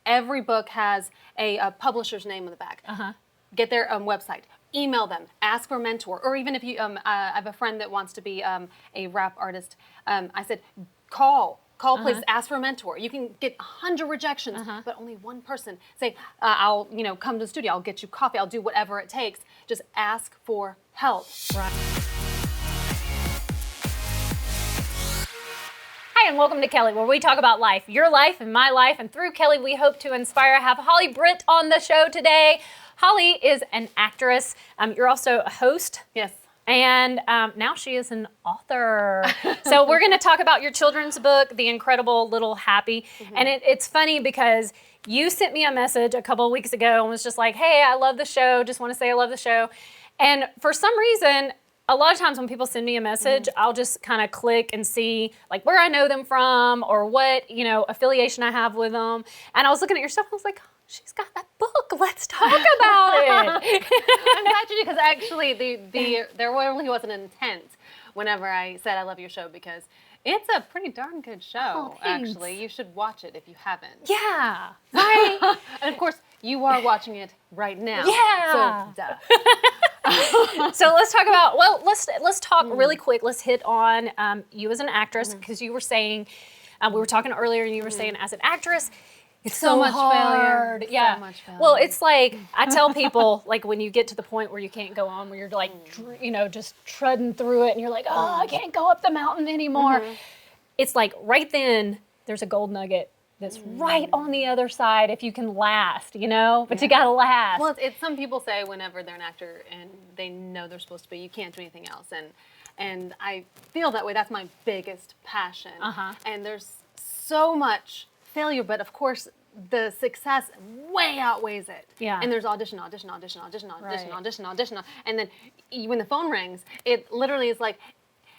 every book has a publisher's name on the back. Get their website. Email them, ask for a mentor, or even if you, I have a friend that wants to be a rap artist. I said, call places, ask for a mentor. You can get 100 rejections, but only one person say, I'll come to the studio, I'll get you coffee, I'll do whatever it takes. Just ask for help. Right. Hi, and welcome to Kelly, where we talk about life, your life and my life, and through Kelly, we hope to inspire. I have Holly Britt on the show today. Holly is an actress. You're also a host. Yes. And now she is an author. So we're going to talk about your children's book, The Incredible Little Happy. And it's funny because you sent me a message a couple of weeks ago and was just like, hey, I love the show. Just want to say I love the show. And for some reason, a lot of times when people send me a message, I'll just kind of click and see like where I know them from or what, affiliation I have with them. And I was looking at your stuff and I was like, she's got that book. Let's talk about it. I'm glad you did, because actually there really wasn't an intent whenever I said I love your show, because it's a pretty darn good show. Actually, you should watch it if you haven't. Yeah. Right. And of course, you are watching it right now. Yeah. So duh. So let's talk about, let's talk really quick. Let's hit on you as an actress, because you were saying, we were talking earlier and you were saying as an actress, it's so much hard. failure. Yeah. So much failure. Well, it's like, I tell people, like when you get to the point where you can't go on, where you're like, just treading through it and you're like, oh, I can't go up the mountain anymore. It's like right then there's a gold nugget that's right on the other side if you can last, but you gotta last. Well, it's some people say whenever they're an actor and they know they're supposed to be, you can't do anything else. And I feel that way. That's my biggest passion. And there's so much failure, but of course the success way outweighs it. Yeah. And there's audition, and then when the phone rings, it literally is like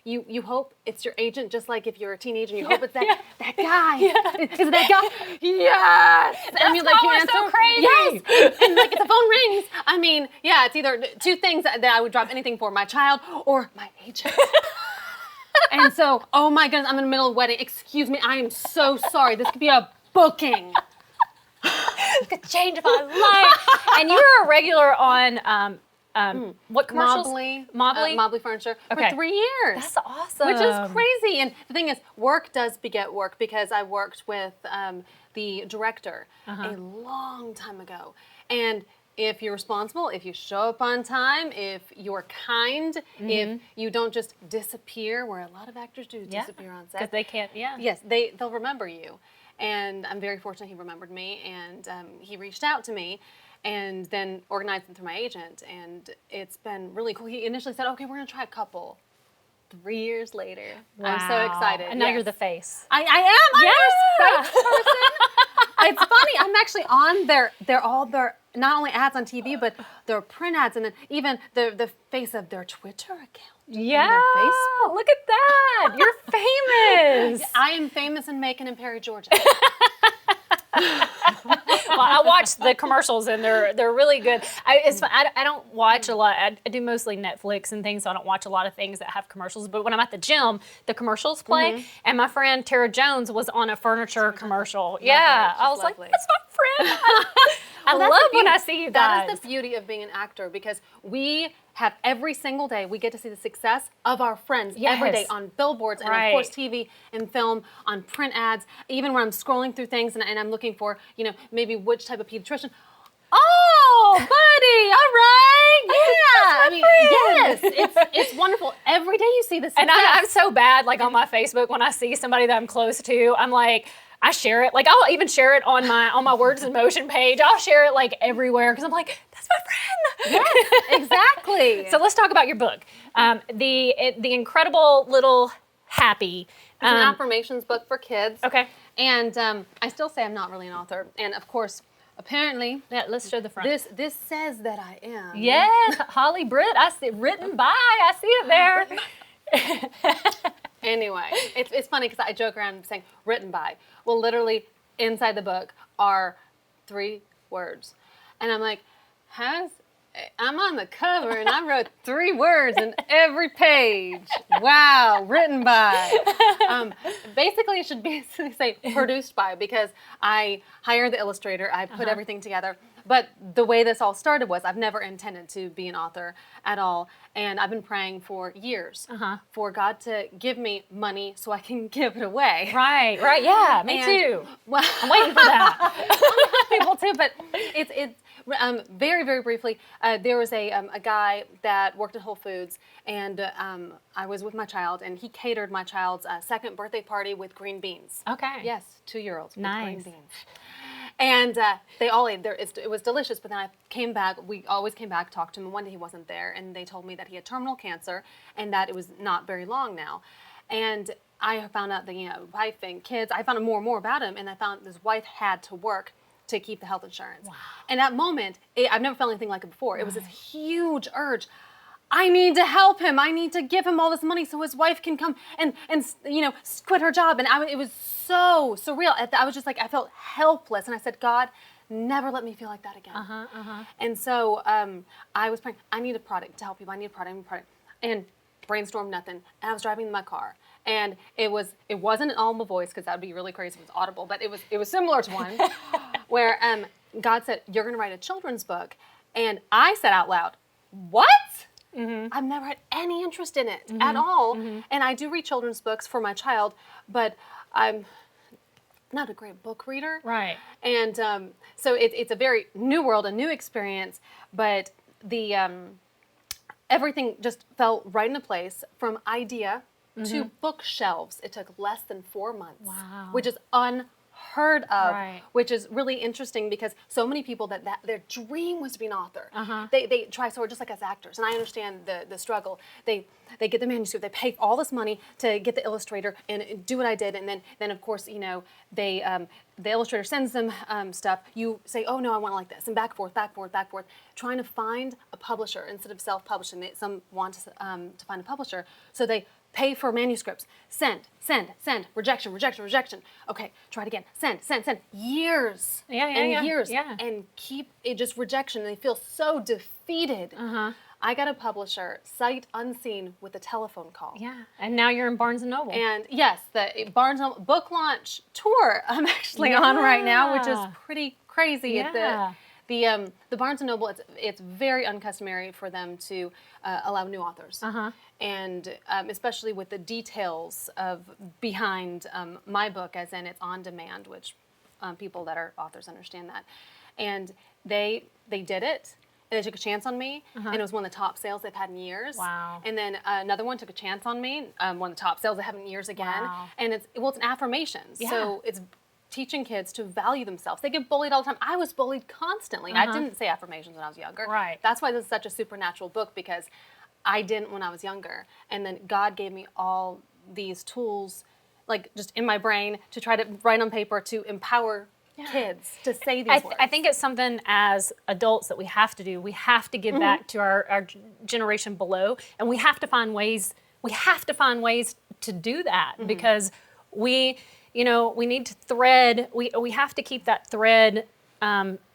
you hope it's your agent, just like if you're a teenager and you hope it's that guy. Is it that guy? Yes. That's why we're so crazy. Yes. And like if the phone rings, I mean, it's either two things that I would drop anything for: my child or my agent. And so, oh my goodness, I'm in the middle of a wedding. Excuse me, I am so sorry. This could be a booking. It could change my life. And you were a regular on what commercials? Mobley Furniture for 3 years. That's awesome. Which is crazy. And the thing is, work does beget work, because I worked with the director a long time ago. And if you're responsible, if you show up on time, if you're kind, if you don't just disappear, where a lot of actors do disappear on set. Because they can't, Yes, they'll remember you. And I'm very fortunate he remembered me, and he reached out to me and then organized it through my agent. And it's been really cool. He initially said, okay, we're going to try a couple. 3 years later. Wow. I'm so excited. And now you're the face. I am. I'm a spokesperson. It's funny. I'm actually on their not only ads on TV, but their print ads, and then even the face of their Twitter account. Yeah. Their Facebook. Look at that. You're famous. I am famous in Macon and Perry, Georgia. Well, I watch the commercials and they're really good. It's fun. I don't watch a lot. I do mostly Netflix and things, so I don't watch a lot of things that have commercials. But when I'm at the gym, the commercials play. And my friend Tara Jones was on a furniture commercial. I was like, that's my friend. I love when I see you guys. That is the beauty of being an actor, because we have every single day, we get to see the success of our friends every day on billboards and of course TV and film, on print ads, even when I'm scrolling through things and I'm looking for, maybe which type of pediatrician. Oh, buddy, all right, yeah. I mean, yes, it's wonderful. Every day you see this success. And I'm so bad, like on my Facebook, when I see somebody that I'm close to, I'm like, I share it. Like I'll even share it on my Words in Motion page. I'll share it like everywhere because I'm like, that's my friend. Yes, exactly. So let's talk about your book, the Incredible Little Happy. It's an affirmations book for kids. Okay. And I still say I'm not really an author. And of course, apparently, let's show the front. This says that I am. Yes, Holly Britt. I see written by. I see it there. Anyway, it's funny because I joke around saying written by. Well, literally inside the book are 3 words. And I'm like, has I'm on the cover and I wrote 3 words in every page. Wow, written by. Basically, it should basically say produced by, because I hired the illustrator, I put everything together. But the way this all started was I've never intended to be an author at all. And I've been praying for years for God to give me money so I can give it away. Right, yeah, me too. Well, I'm waiting for that. people too, but it's very, very briefly, there was a guy that worked at Whole Foods, and I was with my child, and he catered my child's second birthday party with green beans. Okay. Yes, 2-year-olds with Nice. green beans. And they all ate. It was delicious, but then I came back. We always came back, talked to him, and one day he wasn't there, and they told me that he had terminal cancer and that it was not very long now. And I found out that, wife and kids, I found out more and more about him, and I found his wife had to work to keep the health insurance. Wow. And that moment, I've never felt anything like it before. It was this huge urge. I need to help him. I need to give him all this money so his wife can come and quit her job. And it was so surreal. I was just like, I felt helpless. And I said, God, never let me feel like that again. And so I was praying, I need a product to help people. I need a product. And brainstormed nothing. And I was driving in my car. And it wasn't an Alma voice, because that would be really crazy if it was audible, but it was similar to one where God said, you're going to write a children's book. And I said out loud, what? I've never had any interest in it at all. And I do read children's books for my child, but I'm not a great book reader. Right. And so it's a very new world, a new experience, but the everything just fell right into place from idea to bookshelves. It took less than 4 months, Wow. which is unheard of, Right. which is really interesting because so many people that their dream was to be an author. They try so hard, just like us actors, and I understand the struggle. They get the manuscript, they pay all this money to get the illustrator and do what I did, and then of course they the illustrator sends them stuff. You say, oh no, I want it like this, and back and forth, trying to find a publisher instead of self-publishing. Some want to find a publisher, so they pay for manuscripts. Send. Rejection. Okay, try it again. Send. Years. Years. Yeah. And keep it just rejection. And they feel so defeated. I got a publisher, sight unseen, with a telephone call. Yeah. And now you're in Barnes & Noble. And yes, the Barnes & Noble book launch tour I'm actually on right now, which is pretty crazy. Yeah. The Barnes & Noble, it's very uncustomary for them to allow new authors. And especially with the details of behind my book, as in it's on demand, which people that are authors understand that. And they did it. And they took a chance on me, and it was one of the top sales they've had in years. Wow. And then another one took a chance on me, one of the top sales they have in years again. Wow. And it's an affirmation. Yeah. So it's teaching kids to value themselves. They get bullied all the time. I was bullied constantly. I didn't say affirmations when I was younger. Right. That's why this is such a supernatural book, because I didn't when I was younger. And then God gave me all these tools, like just in my brain, to try to write on paper to empower kids to say these words. I think it's something as adults that we have to do. We have to give back to our generation below, and we have to find ways. We have to find ways to do that because we need to thread. We have to keep that thread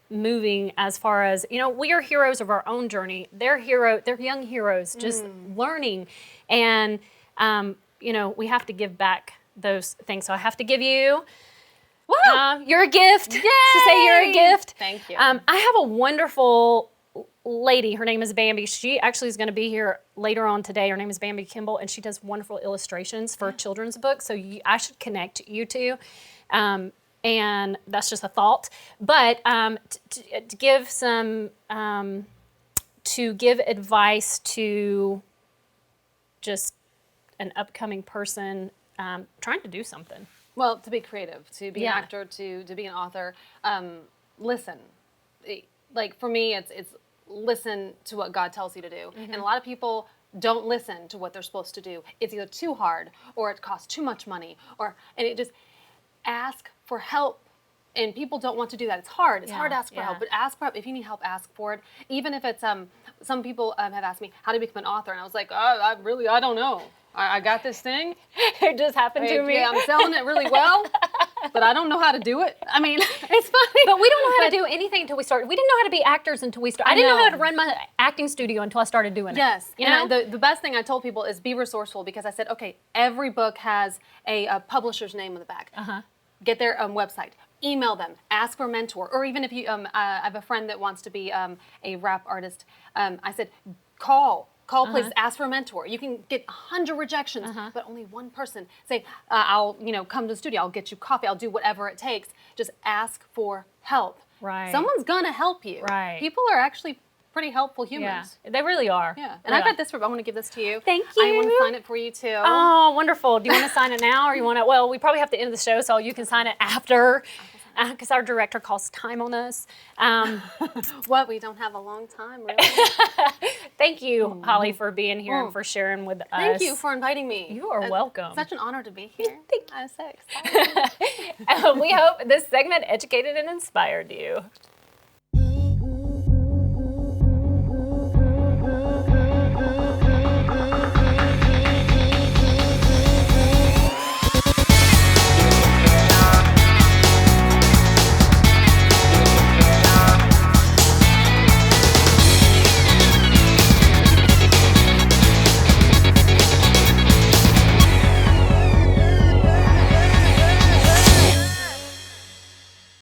moving. As far as we are heroes of our own journey. They're young heroes, just learning, and we have to give back those things. So I have to give you. You're a gift. Yay! To say you're a gift. Thank you. I have a wonderful lady. Her name is Bambi. She actually is going to be here later on today. Her name is Bambi Kimball, and she does wonderful illustrations for children's books. So I should connect you two. And that's just a thought. But to give advice to just an upcoming person trying to do something. Well, to be creative, to be an actor, to be an author, listen. Like for me, it's listen to what God tells you to do. And a lot of people don't listen to what they're supposed to do. It's either too hard, or it costs too much money, and it just ask for help. And people don't want to do that. It's hard. It's hard to ask for help, but ask for help. If you need help, ask for it. Even if it's some people have asked me, how to become an author, and I was like, I don't know. I got this thing. It just happened to me. Yeah, I'm selling it really well. but I don't know how to do it. I mean, it's funny. But we don't know how to do anything until we start. We didn't know how to be actors until we started. I didn't know how to run my acting studio until I started doing it. Yes. You know? And the best thing I told people is be resourceful, because I said, okay, every book has a publisher's name on the back. Get their website. Email them. Ask for a mentor. Or even if you, I have a friend that wants to be a rap artist. I said, call, please, ask for a mentor. You can get 100 rejections, but only one person say, I'll, come to the studio, I'll get you coffee, I'll do whatever it takes. Just ask for help. Right. Someone's gonna help you. Right. People are actually pretty helpful humans. Yeah, they really are. Yeah. And I've got this for, I want to give this to you. Thank I want you. to sign it for you too. Oh, wonderful. Do you want to sign it now, or you want to, well, we probably have to end the show, so you can sign it after, because our director calls time on us. What, we don't have a long time, really? Thank you, Holly, for being here and for sharing with us. Thank you for inviting me. You are welcome. Such an honor to be here. Thank you. I'm so excited. We hope this segment educated and inspired you.